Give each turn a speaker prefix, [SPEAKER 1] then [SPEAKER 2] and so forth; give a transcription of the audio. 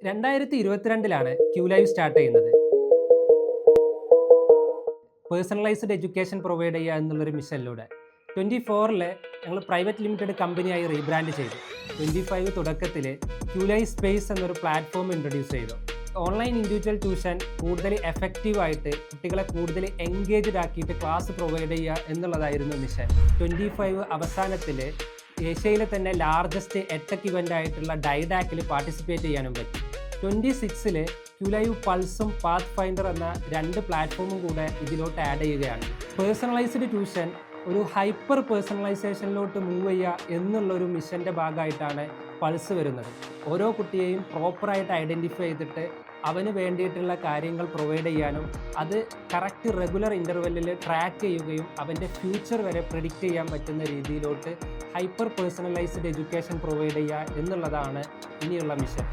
[SPEAKER 1] 2022 Q live start ചെയ്യുന്നത്. Personalised education provide ചെയ്യുക എന്നുള്ളൊരു മിഷനിലൂടെ 24 ഞങ്ങൾ പ്രൈവറ്റ് ലിമിറ്റഡ് കമ്പനിയായി റീബ്രാൻഡ് ചെയ്തു. 25 തുടക്കത്തിൽ ക്യൂ ലൈവ് സ്പേസ് എന്നൊരു പ്ലാറ്റ്ഫോം ഇൻട്രൊഡ്യൂസ് ചെയ്തു. ഓൺലൈൻ ഇൻഡിവിജ്വൽ ട്യൂഷൻ കൂടുതൽ എഫക്റ്റീവായിട്ട് കുട്ടികളെ കൂടുതൽ എൻഗേജ്ഡ് ആക്കിയിട്ട് ക്ലാസ് പ്രൊവൈഡ് ചെയ്യുക എന്നുള്ളതായിരുന്നു മിഷൻ. 25 അവസാനത്തിൽ ഏഷ്യയിലെ തന്നെ ലാർജസ്റ്റ് എഡ്ടെക് ഇവൻ്റ് ആയിട്ടുള്ള ഡൈഡാക്കിൽ പാർട്ടിസിപ്പേറ്റ് ചെയ്യാനും പറ്റി. 26 ക്യൂ ലൈവ് പൾസും പാത്ത് ഫൈൻഡർ എന്ന 2 പ്ലാറ്റ്ഫോമും കൂടെ ഇതിലോട്ട് ആഡ് ചെയ്യുകയാണ്. പേഴ്സണലൈസ്ഡ് ട്യൂഷൻ ഒരു ഹൈപ്പർ പേഴ്സണലൈസേഷനിലോട്ട് മൂവ് ചെയ്യുക എന്നുള്ളൊരു മിഷൻ്റെ ഭാഗമായിട്ടാണ് പൾസ് വരുന്നത്. ഓരോ കുട്ടിയെയും പ്രോപ്പറായിട്ട് ഐഡൻറ്റിഫൈ ചെയ്തിട്ട് അവന് വേണ്ടിയിട്ടുള്ള കാര്യങ്ങൾ പ്രൊവൈഡ് ചെയ്യാനും അത് കറക്റ്റ് റെഗുലർ ഇൻ്റർവെല്ലിൽ ട്രാക്ക് ചെയ്യുകയും അവൻ്റെ ഫ്യൂച്ചർ വരെ പ്രെഡിക്റ്റ് ചെയ്യാൻ പറ്റുന്ന രീതിയിലോട്ട് ഹൈപ്പർ പേഴ്സണലൈസ്ഡ് എഡ്യൂക്കേഷൻ പ്രൊവൈഡ് ചെയ്യുക എന്നുള്ളതാണ് ഇനിയുള്ള മിഷൻ.